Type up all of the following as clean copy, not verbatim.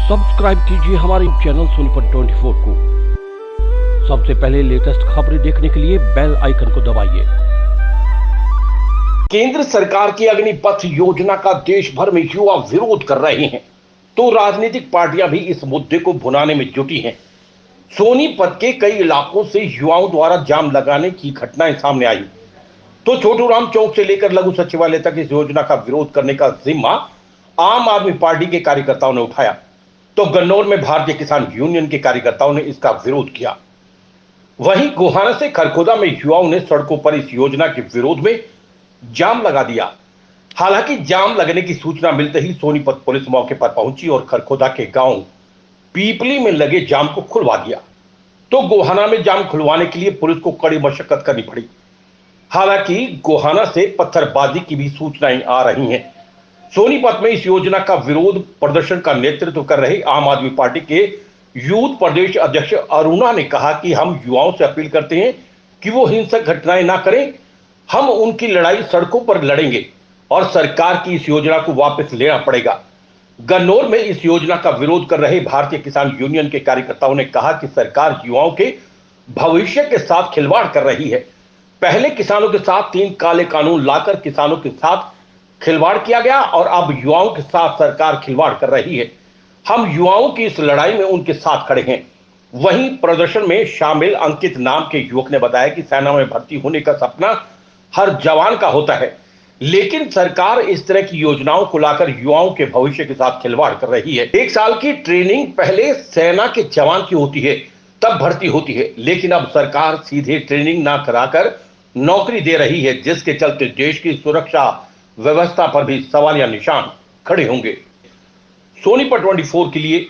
Subscribe कीजिए हमारे channel Sonipat 24 को। सबसे पहले लेटेस्ट खबरें देखने के लिए बेल आइकन को दबाइए। केंद्र सरकार की अग्निपथ योजना का देश भर में युवा विरोध कर रहे हैं, तो राजनीतिक पार्टियां भी इस मुद्दे को भुनाने में जुटी हैं। सोनीपत के कई इलाकों से युवाओं द्वारा जाम लगाने की घटनाएं सामने आई, तो छोटू राम चौक से लेकर लघु सचिवालय तक इस योजना का विरोध करने का जिम्मा आम आदमी पार्टी के कार्यकर्ताओं ने उठाया, तो गन्नौर में भारतीय किसान यूनियन के कार्यकर्ताओं ने इसका विरोध किया। वहीं गोहाना से खरखोदा में युवाओं ने सड़कों पर इस योजना के विरोध में जाम लगा दिया। हालांकि जाम लगने की सूचना मिलते ही सोनीपत पुलिस मौके पर पहुंची और खरखोदा के गांव पीपली में लगे जाम को खुलवा दिया, तो गोहाना में जाम खुलवाने के लिए पुलिस को कड़ी मशक्कत करनी पड़ी। हालांकि गोहाना से पत्थरबाजी की भी सूचनाएं आ रही हैं। सोनीपत में इस योजना का विरोध प्रदर्शन का नेतृत्व कर रहे आम आदमी पार्टी के यूथ प्रदेश अध्यक्ष अरुणा ने कहा कि हम युवाओं से अपील करते हैं कि वो हिंसक घटनाएं ना करें। हम उनकी लड़ाई सड़कों पर लड़ेंगे और सरकार की इस योजना को वापस लेना पड़ेगा। गन्नौर में इस योजना का विरोध कर रहे भारतीय किसान यूनियन के कार्यकर्ताओं ने कहा कि सरकार युवाओं के भविष्य के साथ खिलवाड़ कर रही है। पहले किसानों के साथ 3 काले कानून लाकर किसानों के साथ खिलवाड़ किया गया और अब युवाओं के साथ सरकार खिलवाड़ कर रही है। हम युवाओं की इस लड़ाई में उनके साथ खड़े हैं। वहीं प्रदर्शन में शामिल अंकित नाम के युवक ने बताया कि सेना में भर्ती होने का सपना हर जवान का होता है, लेकिन सरकार इस तरह की योजनाओं को लाकर युवाओं के भविष्य के साथ खिलवाड़ कर रही है। 1 साल की ट्रेनिंग पहले सेना के जवान की होती है, तब भर्ती होती है, लेकिन अब सरकार सीधे ट्रेनिंग ना कराकर नौकरी दे रही है, जिसके चलते देश की सुरक्षा व्यवस्था पर भी सवालिया निशान खड़े होंगे। सोनीपत 24 के लिए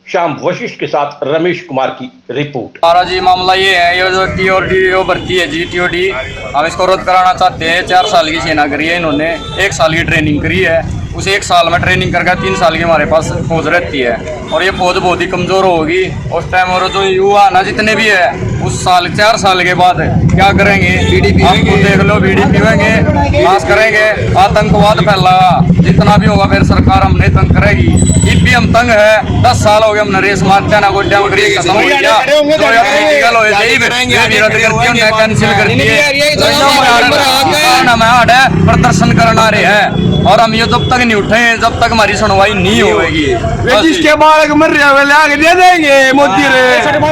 श्याम वशिष्ठ के साथ रमेश कुमार की रिपोर्ट। हमारा जी मामला ये है, ये जो टीओडी भर्ती है जी टीओडी, हम इसको रद्द कराना चाहते हैं। 4 साल की सेना करी है इन्होंने, 1 साल की ट्रेनिंग करी है। उस 1 साल में ट्रेनिंग करके 3 साल की हमारे पास फौज रहती है और ये फौज बहुत ही कमजोर होगी उस टाइम। और जो युवा ना जितने भी है उस साल 4 साल के बाद क्या करेंगे, आपको देख लो, बीड़ी पीवेंगे, नाश करेंगे, आतंकवाद फैलागा, जितना भी होगा फिर सरकार हमने तंग करेगी। इब भी हम तंग है, 10 साल हो गए हमने रेस मारते ना गोड्या खत्म हो गया, कैंसिल कर दिए। प्रदर्शन करना रहे हैं और हम ये जब तक नहीं उठे, जब तक हमारी सुनवाई नहीं होगी। जिसके बालक मर रहे दे देंगे मोदी रे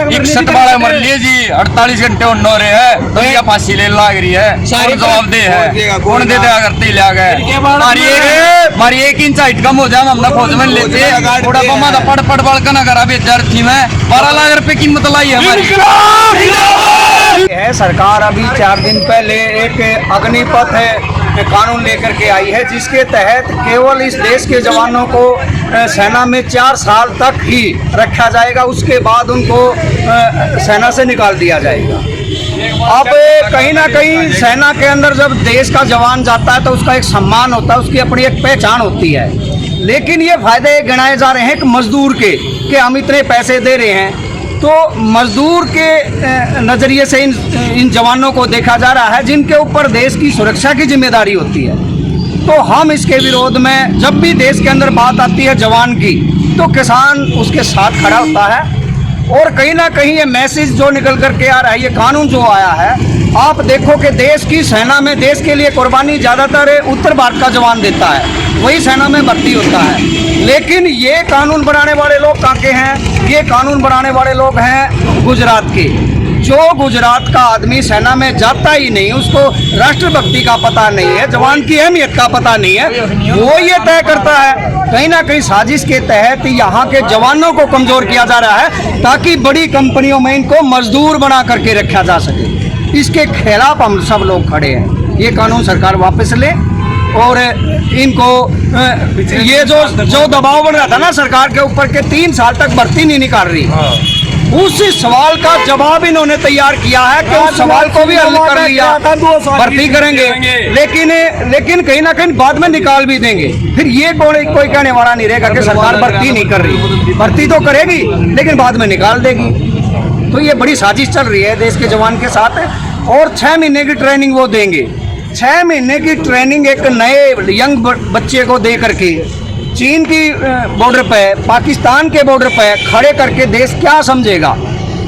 61 बालक मर लिए जी, 48 घंटे उन रहे हैं, तो क्या फांसी ले लाग रही है, कौन जवाब दे है, कौन दे देगा करते ले आ गए। हमारी 1 इंच हाइट कम हो जाए हमने फौज में लेते थोड़ा बमा पड़ पड़ पड़ का ना करा विद्यार्थी में 12 लाख रुपए कीमत लाई है हमारी। है सरकार अभी 4 दिन पहले एक अग्निपथ कानून लेकर के आई है, जिसके तहत केवल इस देश के जवानों को सेना में 4 साल तक ही रखा जाएगा, उसके बाद उनको सेना से निकाल दिया जाएगा। अब कहीं ना कहीं सेना के अंदर जब देश का जवान जाता है तो उसका एक सम्मान होता है, उसकी अपनी एक पहचान होती है। लेकिन ये फायदे गिनाए जा रहे हैं कि मजदूर के कि हम इतने पैसे दे रहे हैं, तो मजदूर के नज़रिए से इन जवानों को देखा जा रहा है जिनके ऊपर देश की सुरक्षा की जिम्मेदारी होती है। तो हम इसके विरोध में, जब भी देश के अंदर बात आती है जवान की, तो किसान उसके साथ खड़ा होता है। और कहीं ना कहीं ये मैसेज जो निकल करके आ रहा है, ये कानून जो आया है, आप देखो कि देश की सेना में देश के लिए कुर्बानी ज़्यादातर उत्तर भारत का जवान देता है, वही सेना में भर्ती होता है। लेकिन ये कानून बनाने वाले लोग कहाँ के हैं? ये कानून बनाने वाले लोग हैं गुजरात के। जो गुजरात का आदमी सेना में जाता ही नहीं, उसको राष्ट्रभक्ति का पता नहीं है, जवान की अहमियत का पता नहीं है, वो ये तय करता है। कहीं ना कहीं साजिश के तहत यहाँ के जवानों को कमज़ोर किया जा रहा है ताकि बड़ी कंपनियों में इनको मजदूर बना करके रखा जा सके। इसके खिलाफ हम सब लोग खड़े हैं। ये कानून सरकार वापस ले और इनको ये जो दबाव बन रहा था ना सरकार के ऊपर के 3 साल तक भर्ती नहीं निकाल रही, उस सवाल का जवाब इन्होंने तैयार किया है कि उस सवाल को भी हल कर लिया, भर्ती करेंगे, लेकिन कहीं ना कहीं बाद में निकाल भी देंगे। फिर ये कोई कहने वाला नहीं रहेगा कि सरकार भर्ती नहीं कर रही, भर्ती तो करेगी लेकिन बाद में निकाल देगी। तो ये बड़ी साजिश चल रही है देश के जवान के साथ। और 6 महीने की ट्रेनिंग वो देंगे, 6 महीने की ट्रेनिंग एक नए यंग बच्चे को दे करके चीन की बॉर्डर पे, पाकिस्तान के बॉर्डर पे खड़े करके देश क्या समझेगा,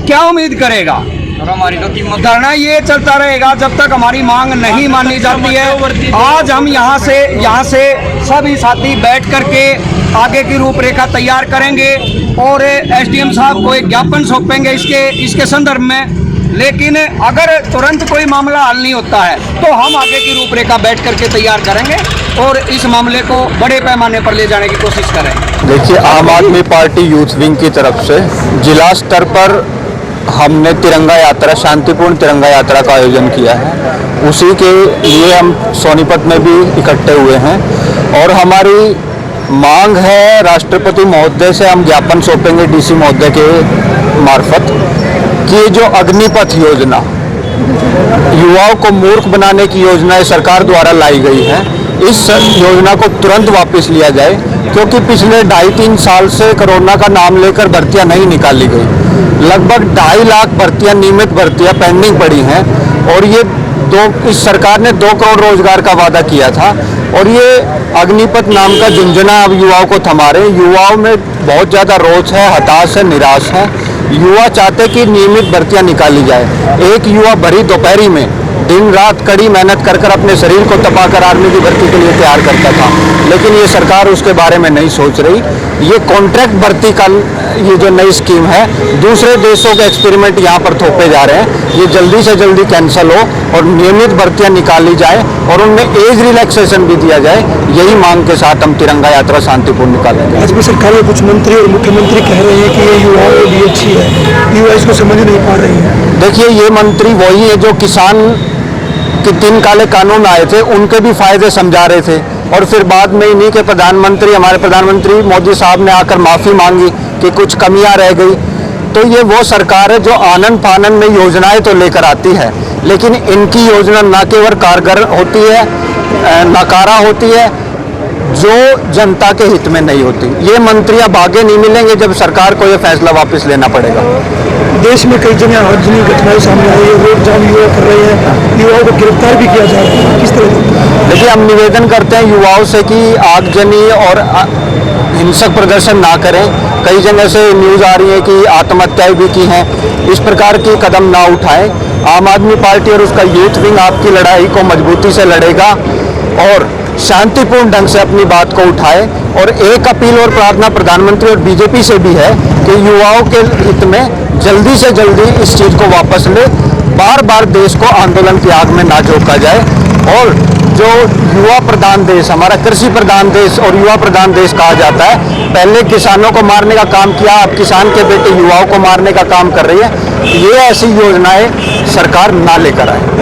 क्या उम्मीद करेगा? और हमारी तो कीमत धरना ये चलता रहेगा जब तक हमारी मांग नहीं मानी जाती है। आज हम यहाँ से सभी साथी बैठ करके आगे की रूपरेखा तैयार करेंगे और एसडीएम साहब को एक ज्ञापन सौंपेंगे इसके संदर्भ में। लेकिन अगर तुरंत कोई मामला हल नहीं होता है तो हम आगे की रूपरेखा बैठ करके तैयार करेंगे और इस मामले को बड़े पैमाने पर ले जाने की कोशिश करेंगे। देखिए, आम आदमी पार्टी यूथ विंग की तरफ से जिला स्तर पर हमने तिरंगा यात्रा, शांतिपूर्ण तिरंगा यात्रा का आयोजन किया है। उसी के लिए हम सोनीपत में भी इकट्ठे हुए हैं और हमारी मांग है राष्ट्रपति महोदय से हम ज्ञापन सौंपेंगे डीसी महोदय के मार्फत कि जो अग्निपथ योजना युवाओं को मूर्ख बनाने की योजना सरकार द्वारा लाई गई है, इस योजना को तुरंत वापस लिया जाए, क्योंकि पिछले 2.5-3 साल से कोरोना का नाम लेकर भर्तियां नहीं निकाली गई। लगभग 2.5 लाख भर्तियां, नियमित भर्तियां पेंडिंग पड़ी हैं और इस सरकार ने 2 करोड़ रोजगार का वादा किया था और ये अग्निपथ नाम का झुंझुना अब युवाओं को थमा रहे। युवाओं में बहुत ज़्यादा रोष है, हताश है, निराश है। युवा चाहते कि नियमित भर्तियां निकाली जाए। एक युवा भरी दोपहरी में दिन रात कड़ी मेहनत कर अपने शरीर को तपाकर आर्मी की भर्ती के लिए तैयार करता था, लेकिन ये सरकार उसके बारे में नहीं सोच रही। ये कॉन्ट्रैक्ट भर्ती का ये जो नई स्कीम है, दूसरे देशों के एक्सपेरिमेंट यहाँ पर थोपे जा रहे हैं। ये जल्दी से जल्दी कैंसिल हो और नियमित भर्तियां निकाली जाए और उनमें एज रिलैक्सेशन भी दिया जाए। यही मांग के साथ हम तिरंगा यात्रा शांतिपूर्ण निकालेंगे। आज भी सरकार में कुछ मंत्री और मुख्यमंत्री कह रहे हैं कि ये युवाओं के लिए अच्छी है, युवा इसको समझ नहीं पा रही है। देखिए, ये मंत्री वही है जो किसान के 3 काले कानून आए थे, उनके भी फायदे समझा रहे थे और फिर बाद में इन्हीं के प्रधानमंत्री, हमारे प्रधानमंत्री मोदी साहब ने आकर माफ़ी मांगी कि कुछ कमियां रह गई। तो ये वो सरकार है जो आनन फानन में योजनाएं तो लेकर आती है, लेकिन इनकी योजना न केवल कारगर होती है, नकारा होती है, जो जनता के हित में नहीं होती। ये मंत्री अब आगे नहीं मिलेंगे जब सरकार को ये फैसला वापस लेना पड़ेगा। देश में कई जगह आगजनी घटनाएं सामने आई है, रोड जाम युवा कर रहे हैं, युवाओं को गिरफ्तार भी किया जा रहा है, किस तरह? देखिए, हम निवेदन करते हैं युवाओं से कि आगजनी और हिंसक प्रदर्शन ना करें। कई जगह से न्यूज़ आ रही है कि आत्महत्याएं भी की हैं। इस प्रकार की कदम ना उठाएं। आम आदमी पार्टी और उसका यूथ विंग आपकी लड़ाई को मजबूती से लड़ेगा और शांतिपूर्ण ढंग से अपनी बात को उठाए। और एक अपील और प्रार्थना प्रधानमंत्री और बीजेपी से भी है कि युवाओं के हित में जल्दी से जल्दी इस चीज़ को वापस ले। बार बार देश को आंदोलन की आग में ना झोंका जाए और जो युवा प्रधान देश, हमारा कृषि प्रधान देश और युवा प्रधान देश कहा जाता है, पहले किसानों को मारने का काम किया, अब किसान के बेटे युवाओं को मारने का काम कर रही है। ये ऐसी योजनाएं सरकार ना लेकर आए।